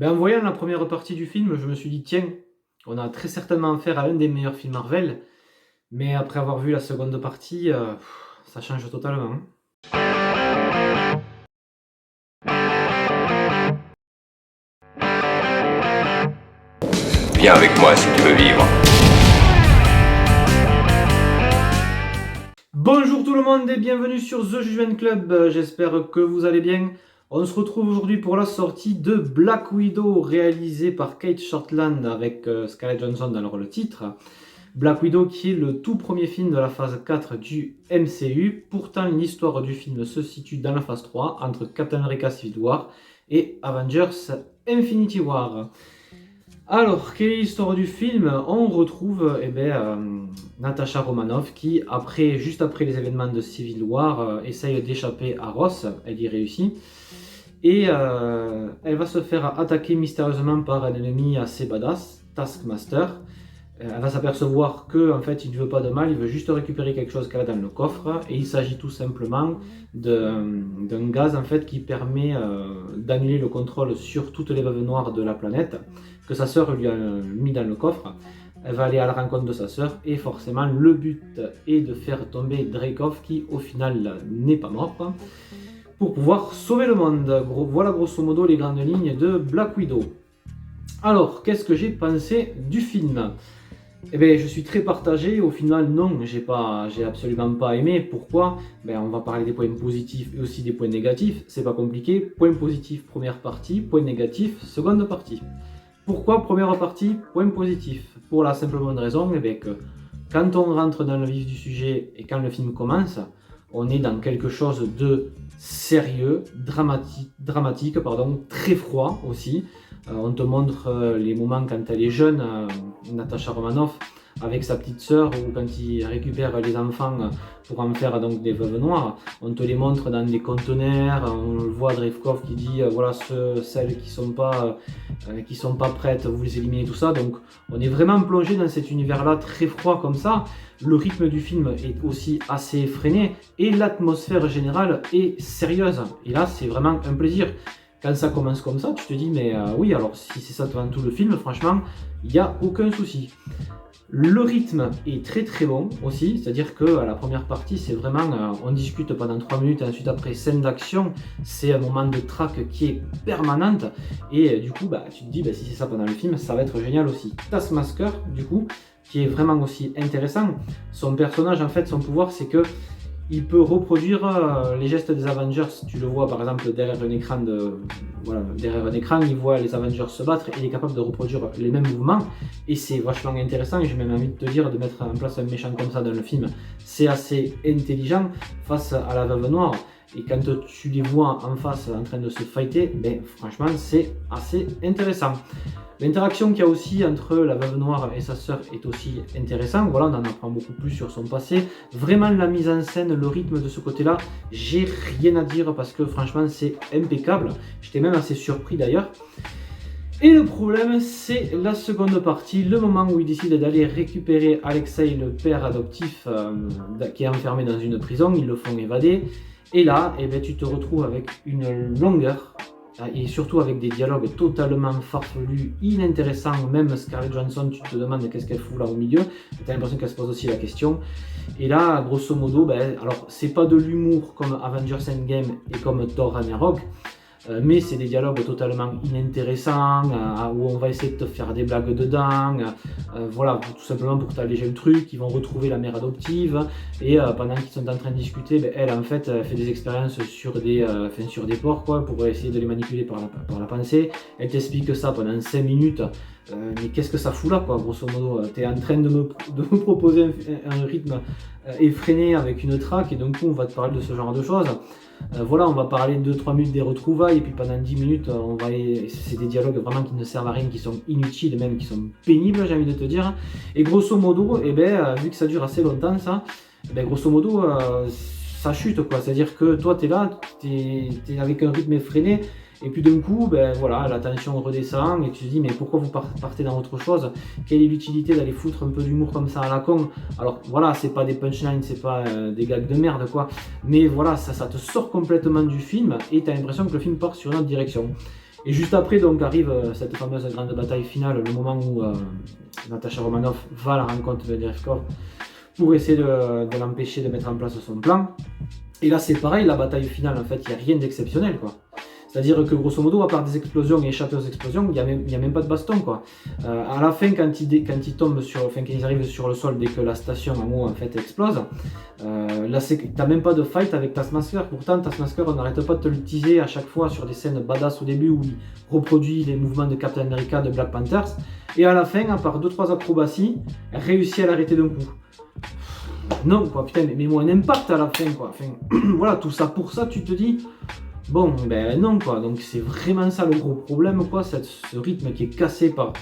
En voyant la première partie du film, je me suis dit: «Tiens, on a très certainement affaire à un des meilleurs films Marvel», mais après avoir vu la seconde partie, ça change totalement, hein. Viens avec moi si tu veux vivre. Bonjour tout le monde et bienvenue sur The Judgment Club, j'espère que vous allez bien. On se retrouve aujourd'hui pour la sortie de Black Widow, réalisée par Kate Shortland avec Scarlett Johansson dans le rôle titre. Black Widow qui est le tout premier film de la phase 4 du MCU. Pourtant, l'histoire du film se situe dans la phase 3, entre Captain America Civil War et Avengers Infinity War. Alors, quelle est l'histoire du film? On retrouve Natasha Romanoff qui, juste après les événements de Civil War, essaye d'échapper à Ross. Elle y réussit. Et elle va se faire attaquer mystérieusement par un ennemi assez badass, Taskmaster. Elle va s'apercevoir que en fait, il ne veut pas de mal, il veut juste récupérer quelque chose qu'elle a dans le coffre. Et il s'agit tout simplement d'un gaz en fait, qui permet d'annuler le contrôle sur toutes les veuves noires de la planète, que sa sœur lui a mis dans le coffre. Elle va aller à la rencontre de sa sœur et forcément le but est de faire tomber Dreykov qui au final n'est pas mort pour pouvoir sauver le monde. Voilà grosso modo les grandes lignes de Black Widow. Alors, qu'est-ce que j'ai pensé du film? Je suis très partagé. Au final, non, j'ai absolument pas aimé. Pourquoi? On va parler des points positifs et aussi des points négatifs. C'est pas compliqué. Point positif, première partie. Point négatif, seconde partie. Pourquoi première partie? Point positif. Pour la simple bonne raison que quand on rentre dans le vif du sujet et quand le film commence, on est dans quelque chose de sérieux, dramatique, très froid aussi. On te montre les moments quand elle est jeune, Natasha Romanoff, avec sa petite sœur, ou quand il récupère les enfants pour en faire donc des veuves noires. On te les montre dans des conteneurs, on le voit Dreykov qui dit voilà celles qui sont pas prêtes, vous les éliminez, tout ça. Donc on est vraiment plongé dans cet univers-là très froid comme ça. Le rythme du film est aussi assez effréné et l'atmosphère générale est sérieuse. Et là, c'est vraiment un plaisir. Quand ça commence comme ça, tu te dis mais oui, alors si c'est ça devant tout le film, franchement, il n'y a aucun souci. Le rythme est très très bon aussi, c'est-à-dire que la première partie, c'est vraiment, on discute pendant 3 minutes, ensuite après scène d'action, c'est un moment de track qui est permanente, et du coup, tu te dis, si c'est ça pendant le film, ça va être génial aussi. Taskmaster, du coup, qui est vraiment aussi intéressant, son personnage, en fait, son pouvoir, c'est que il peut reproduire les gestes des Avengers. Tu le vois par exemple derrière un écran, il voit les Avengers se battre et il est capable de reproduire les mêmes mouvements. Et c'est vachement intéressant. Et j'ai même envie de te dire de mettre en place un méchant comme ça dans le film. C'est assez intelligent face à la Veuve Noire. Et quand tu les vois en face en train de se fighter, franchement c'est assez intéressant. L'interaction qu'il y a aussi entre la Veuve Noire et sa sœur est aussi intéressante. Voilà, on en apprend beaucoup plus sur son passé. Vraiment la mise en scène, le rythme de ce côté-là, j'ai rien à dire parce que franchement c'est impeccable. J'étais même assez surpris d'ailleurs. Et le problème, c'est la seconde partie, le moment où ils décident d'aller récupérer Alexei, le père adoptif qui est enfermé dans une prison. Ils le font évader. Et là, tu te retrouves avec une longueur et surtout avec des dialogues totalement farfelus, inintéressants. Même Scarlett Johansson, tu te demandes qu'est-ce qu'elle fout là au milieu. Tu as l'impression qu'elle se pose aussi la question. Et là, grosso modo, alors c'est pas de l'humour comme Avengers Endgame et comme Thor Ragnarok, mais c'est des dialogues totalement inintéressants, où on va essayer de te faire des blagues dedans, voilà, tout simplement pour t'alléger le truc. Ils vont retrouver la mère adoptive, et pendant qu'ils sont en train de discuter, elle en fait fait des expériences sur des porcs, quoi, pour essayer de les manipuler par la pensée. Elle t'explique ça pendant 5 minutes, mais qu'est-ce que ça fout là, quoi, grosso modo? Tu es en train de me proposer un rythme effréné avec une track, et d'un coup on va te parler de ce genre de choses. Voilà, on va parler 2-3 minutes des retrouvailles, et puis pendant 10 minutes, c'est des dialogues vraiment qui ne servent à rien, qui sont inutiles, même qui sont pénibles, j'ai envie de te dire. Et grosso modo, vu que ça dure assez longtemps, ça, grosso modo, ça chute, quoi. C'est-à-dire que toi, tu es là, tu es avec un rythme effréné, et puis d'un coup, voilà, la tension redescend, et tu te dis, mais pourquoi vous partez dans autre chose? Quelle est l'utilité d'aller foutre un peu d'humour comme ça à la con? Alors voilà, c'est pas des punchlines, c'est pas des gags de merde, quoi, mais voilà, ça te sort complètement du film, et tu as l'impression que le film part sur une autre direction. Et juste après donc arrive cette fameuse grande bataille finale, le moment où Natasha Romanoff va à la rencontre de Dreykov pour essayer de l'empêcher de mettre en place son plan. Et là c'est pareil, la bataille finale en fait, il n'y a rien d'exceptionnel quoi. C'est-à-dire que grosso modo, à part des explosions et échappées explosions, il n'y a même pas de baston quoi. À la fin, quand ils arrivent sur le sol dès que la station en haut en fait explose, là t'as même pas de fight avec Taskmaster. Pourtant Taskmaster on n'arrête pas de te le teaser à chaque fois sur des scènes badass au début où il reproduit les mouvements de Captain America, de Black Panthers. Et à la fin, à part 2-3 acrobaties, réussit à l'arrêter d'un coup. Non quoi, putain, mais moi un impact à la fin quoi. Enfin, voilà, tout ça pour ça, tu te dis. Bon, ben non quoi, donc c'est vraiment ça le gros problème quoi, ce rythme qui est cassé par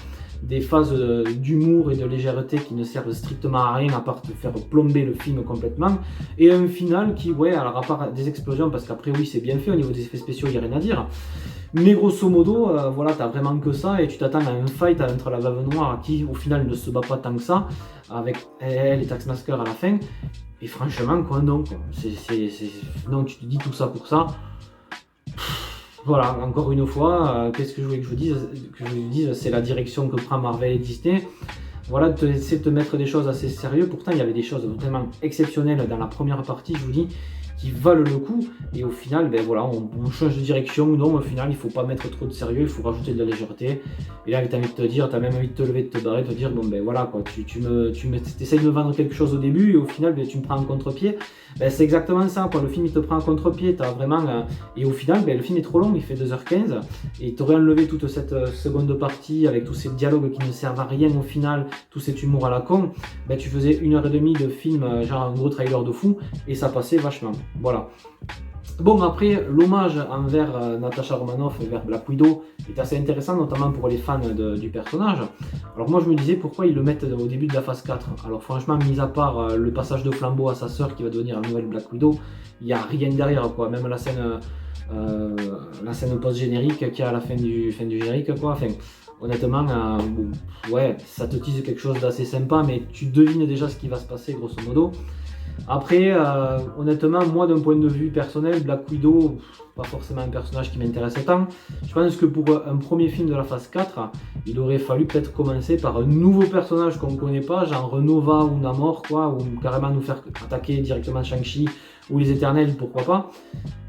des phases d'humour et de légèreté qui ne servent strictement à rien à part te faire plomber le film complètement, et un final qui, ouais, alors à part des explosions, parce qu'après oui c'est bien fait au niveau des effets spéciaux, il n'y a rien à dire, mais grosso modo, voilà, t'as vraiment que ça et tu t'attends à un fight entre la Veuve Noire qui au final ne se bat pas tant que ça, avec elle et Taskmaster à la fin, et franchement quoi, non quoi, non, tu te dis tout ça pour ça. Voilà, encore une fois, qu'est-ce que je voulais que je vous dise, c'est la direction que prend Marvel et Disney. Voilà, essayer de te mettre des choses assez sérieuses. Pourtant, il y avait des choses vraiment exceptionnelles dans la première partie, je vous dis, qui valent le coup. Et au final, ben voilà, on change de direction. Non, au final, il ne faut pas mettre trop de sérieux, il faut rajouter de la légèreté. Et là, tu as envie de te dire, tu as même envie de te lever, de te barrer, de te dire, bon ben voilà, quoi, tu essayes de me vendre quelque chose au début et au final, ben, tu me prends en contre-pied. Ben, c'est exactement ça, quoi. Le film il te prend en contre-pied, t'as vraiment, et au final, ben, le film est trop long, il fait 2h15, et t'aurais enlevé toute cette seconde partie avec tous ces dialogues qui ne servent à rien au final, tout cet humour à la con, ben, tu faisais 1h30 de film, genre un gros trailer de fou, et ça passait vachement. Voilà. Bon, après, l'hommage envers Natasha Romanoff et vers Black Widow est assez intéressant, notamment pour les fans du personnage. Alors moi, je me disais pourquoi ils le mettent au début de la phase 4. Alors franchement, mis à part le passage de flambeau à sa sœur qui va devenir la nouvelle Black Widow, il n'y a rien derrière, quoi. Même la scène post-générique qu'il y a à la fin du générique, quoi. Enfin, honnêtement, bon, ouais, ça te tease quelque chose d'assez sympa, mais tu devines déjà ce qui va se passer, grosso modo. Après, honnêtement, moi d'un point de vue personnel, Black Widow, pas forcément un personnage qui m'intéresse tant. Je pense que pour un premier film de la phase 4, il aurait fallu peut-être commencer par un nouveau personnage qu'on ne connaît pas, genre Nova ou Namor, quoi, ou carrément nous faire attaquer directement Shang-Chi ou les Éternels, pourquoi pas.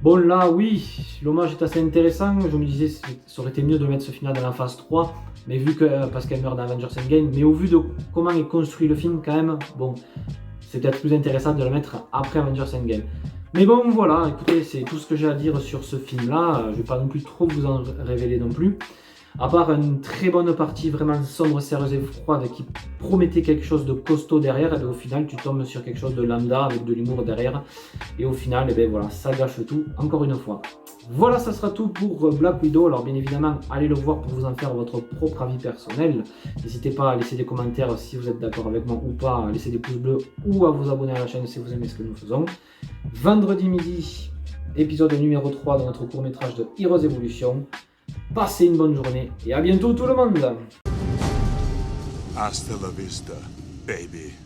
Bon là, oui, l'hommage est assez intéressant, je me disais ça aurait été mieux de mettre ce final dans la phase 3, mais vu que, parce qu'elle meurt dans Avengers Endgame, mais au vu de comment est construit le film quand même, bon, c'est peut-être plus intéressant de le mettre après Avengers Endgame. Mais bon, voilà, écoutez, c'est tout ce que j'ai à dire sur ce film-là. Je ne vais pas non plus trop vous en révéler non plus. À part une très bonne partie vraiment sombre, sérieuse et froide qui promettait quelque chose de costaud derrière, et bien au final, tu tombes sur quelque chose de lambda avec de l'humour derrière. Et au final, et bien voilà, ça gâche tout, encore une fois. Voilà, ça sera tout pour Black Widow. Alors bien évidemment, allez le voir pour vous en faire votre propre avis personnel. N'hésitez pas à laisser des commentaires si vous êtes d'accord avec moi ou pas, à laisser des pouces bleus ou à vous abonner à la chaîne si vous aimez ce que nous faisons. Vendredi midi, épisode numéro 3 de notre court-métrage de Heroes Evolution. Passez une bonne journée et à bientôt tout le monde. Hasta la vista, baby.